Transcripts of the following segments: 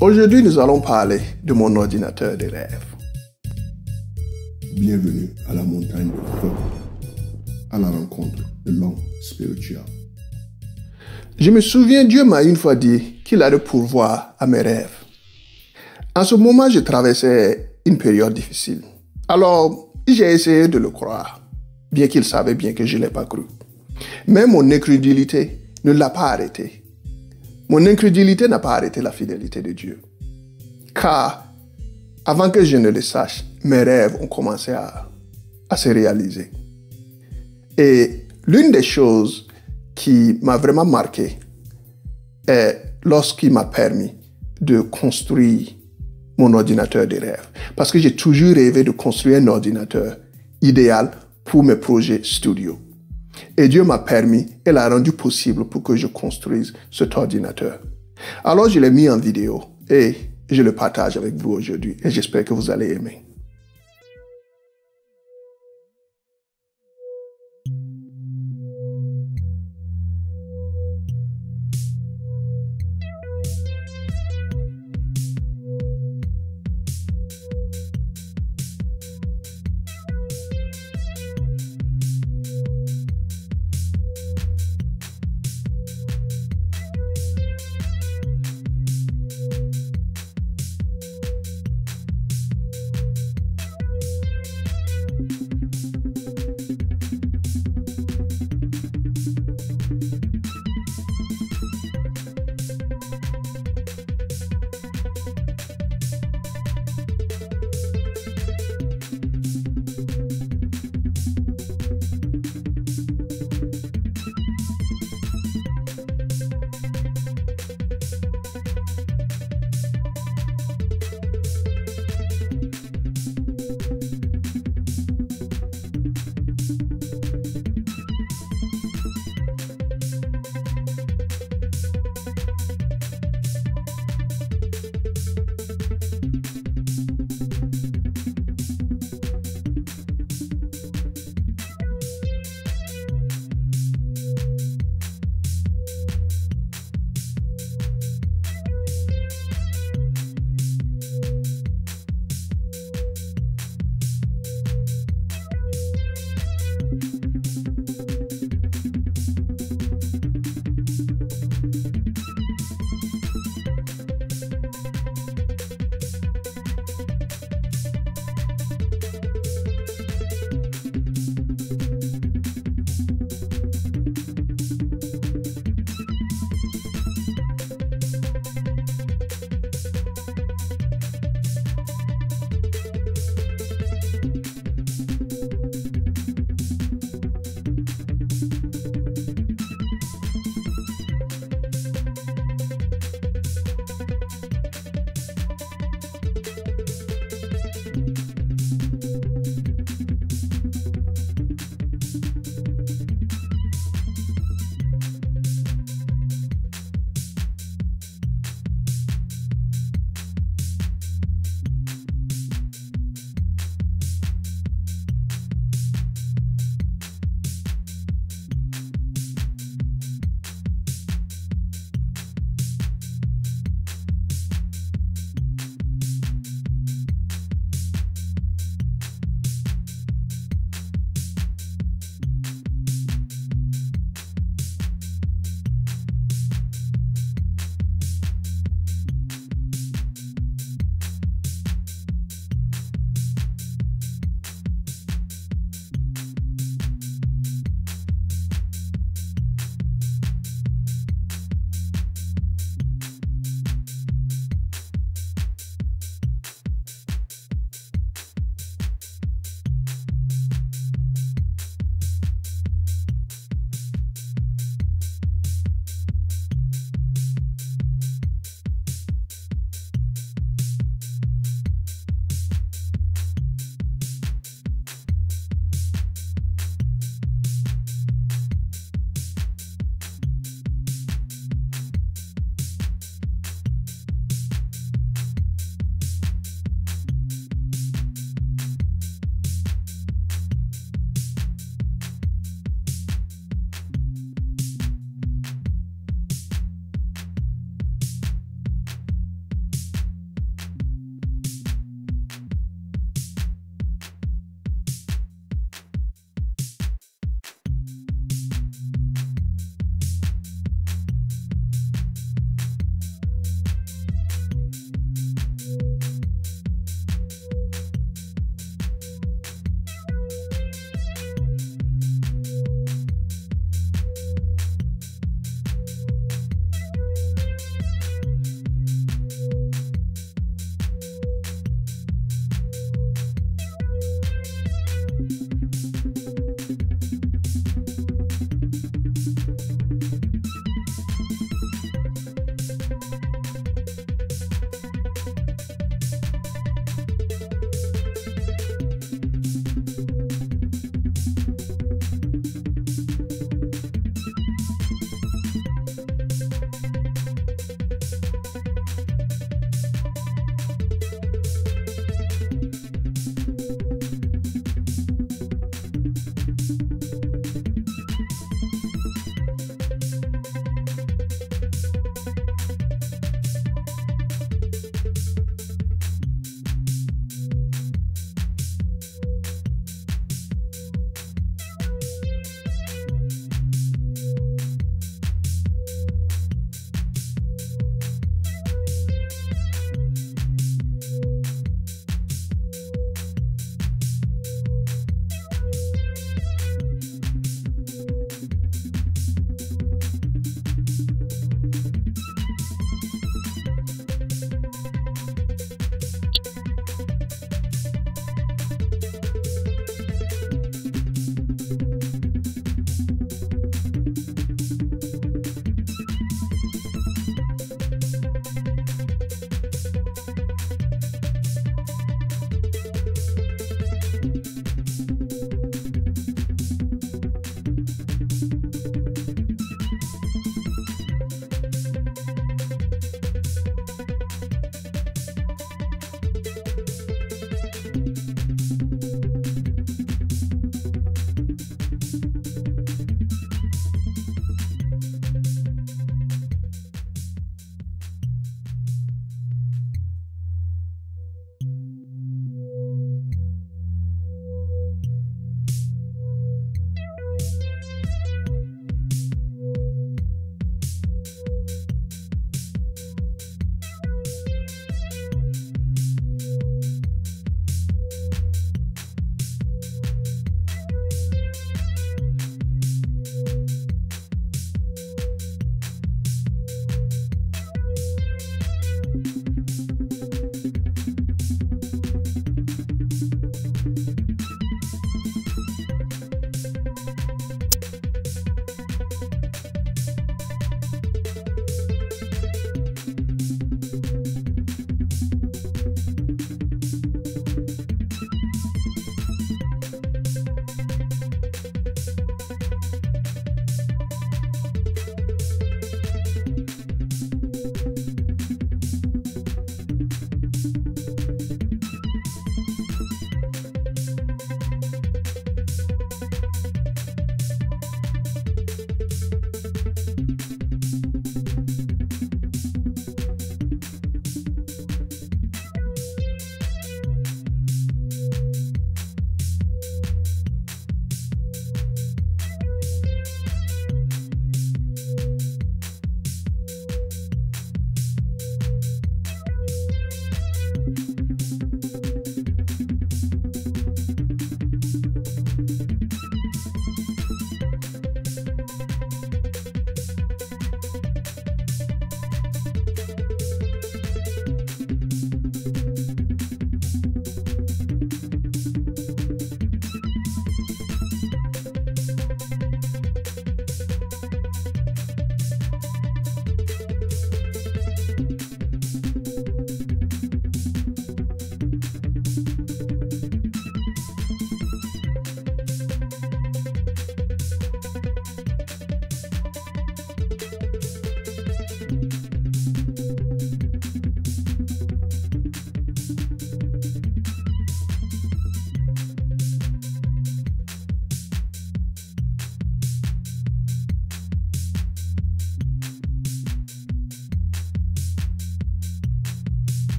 Aujourd'hui, nous allons parler de mon ordinateur des rêves. Bienvenue à la montagne de feu, à la rencontre de l'homme spirituel. Je me souviens, Dieu m'a une fois dit qu'il allait pourvoir à mes rêves. En ce moment, je traversais une période difficile. Alors, j'ai essayé de le croire, bien qu'il savait bien que je ne l'ai pas cru. Mais mon incrédulité ne l'a pas arrêté. Mon incrédulité n'a pas arrêté la fidélité de Dieu. Car, avant que je ne le sache, mes rêves ont commencé à se réaliser. Et l'une des choses qui m'a vraiment marqué est lorsqu'il m'a permis de construire mon ordinateur des rêves. Parce que j'ai toujours rêvé de construire un ordinateur idéal pour mes projets studio. Et Dieu m'a permis et l'a rendu possible pour que je construise cet ordinateur. Alors je l'ai mis en vidéo et je le partage avec vous aujourd'hui et j'espère que vous allez aimer.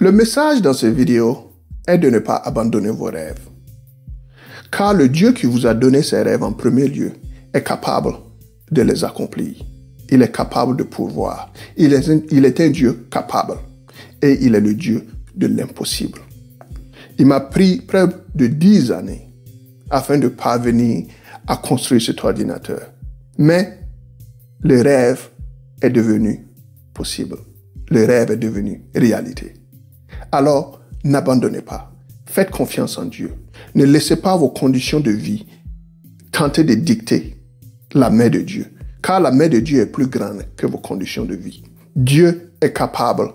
Le message dans cette vidéo est de ne pas abandonner vos rêves. Car le Dieu qui vous a donné ces rêves en premier lieu est capable de les accomplir. Il est capable de pourvoir. Il est un Dieu capable. Et il est le Dieu de l'impossible. Il m'a pris près de 10 années afin de parvenir à construire cet ordinateur. Mais le rêve est devenu possible. Le rêve est devenu réalité. Alors, n'abandonnez pas. Faites confiance en Dieu. Ne laissez pas vos conditions de vie tenter de dicter la main de Dieu. Car la main de Dieu est plus grande que vos conditions de vie. Dieu est capable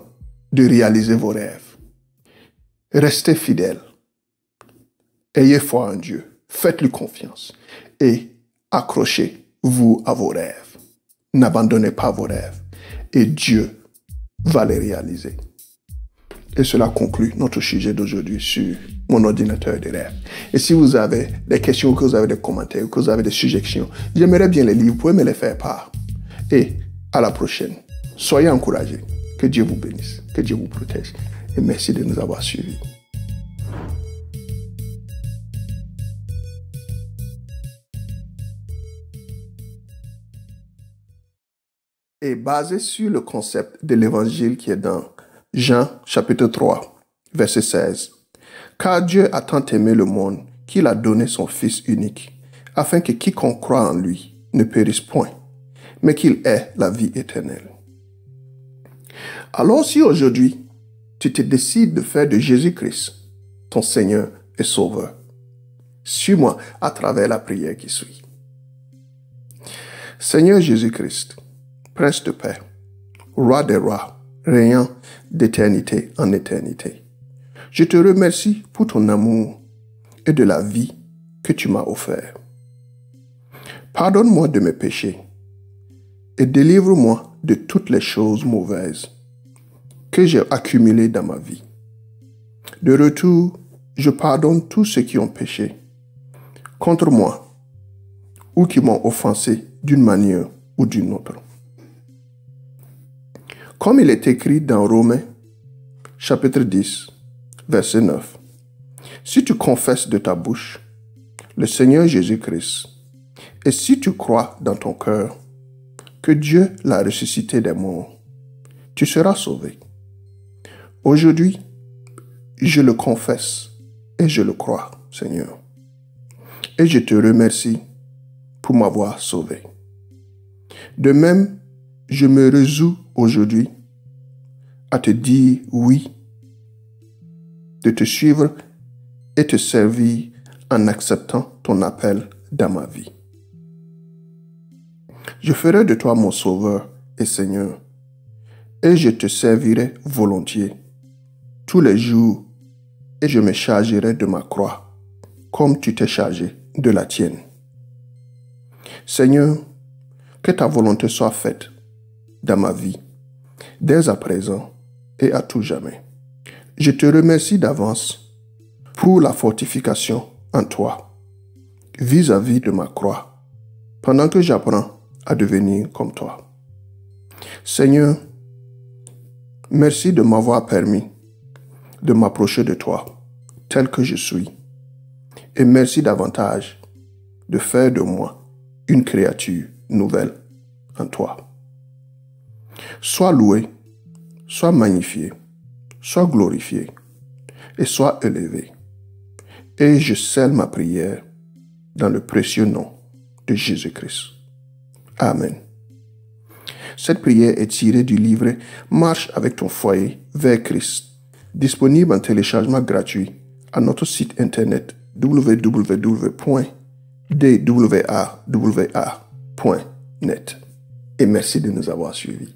de réaliser vos rêves. Restez fidèles. Ayez foi en Dieu. Faites-lui confiance. Et accrochez-vous à vos rêves. N'abandonnez pas vos rêves. Et Dieu va les réaliser. Et cela conclut notre sujet d'aujourd'hui sur mon ordinateur des rêves. Et si vous avez des questions, que vous avez des commentaires, que vous avez des suggestions, j'aimerais bien les lire. Vous pouvez me les faire part. Et à la prochaine. Soyez encouragés. Que Dieu vous bénisse. Que Dieu vous protège. Et merci de nous avoir suivis. Et basé sur le concept de l'évangile qui est dans Jean chapitre 3, verset 16. Car Dieu a tant aimé le monde qu'il a donné son Fils unique, afin que quiconque croit en lui ne périsse point, mais qu'il ait la vie éternelle. Alors si aujourd'hui, tu te décides de faire de Jésus-Christ ton Seigneur et Sauveur, suis-moi à travers la prière qui suit. Seigneur Jésus-Christ, Prince de paix, Roi des rois, régnant d'éternité en éternité. Je te remercie pour ton amour et de la vie que tu m'as offert. Pardonne-moi de mes péchés et délivre-moi de toutes les choses mauvaises que j'ai accumulées dans ma vie. De retour, je pardonne tous ceux qui ont péché contre moi ou qui m'ont offensé d'une manière ou d'une autre. Comme il est écrit dans Romains, chapitre 10, verset 9. Si tu confesses de ta bouche le Seigneur Jésus-Christ, et si tu crois dans ton cœur que Dieu l'a ressuscité des morts, tu seras sauvé. Aujourd'hui, je le confesse et je le crois, Seigneur. Et je te remercie pour m'avoir sauvé. De même, je me résous aujourd'hui à te dire oui, de te suivre et te servir en acceptant ton appel dans ma vie. Je ferai de toi mon Sauveur et Seigneur, et je te servirai volontiers tous les jours, et je me chargerai de ma croix, comme tu t'es chargé de la tienne. Seigneur, que ta volonté soit faite dans ma vie, dès à présent et à tout jamais. Je te remercie d'avance pour la fortification en toi, vis-à-vis de ma croix, pendant que j'apprends à devenir comme toi. Seigneur, merci de m'avoir permis de m'approcher de toi, tel que je suis, et merci davantage de faire de moi une créature nouvelle en toi. Sois loué, sois magnifié, sois glorifié et sois élevé. Et je scelle ma prière dans le précieux nom de Jésus-Christ. Amen. Cette prière est tirée du livret Marche avec ton foyer vers Christ, disponible en téléchargement gratuit à notre site internet www.dwawa.net. Et merci de nous avoir suivis.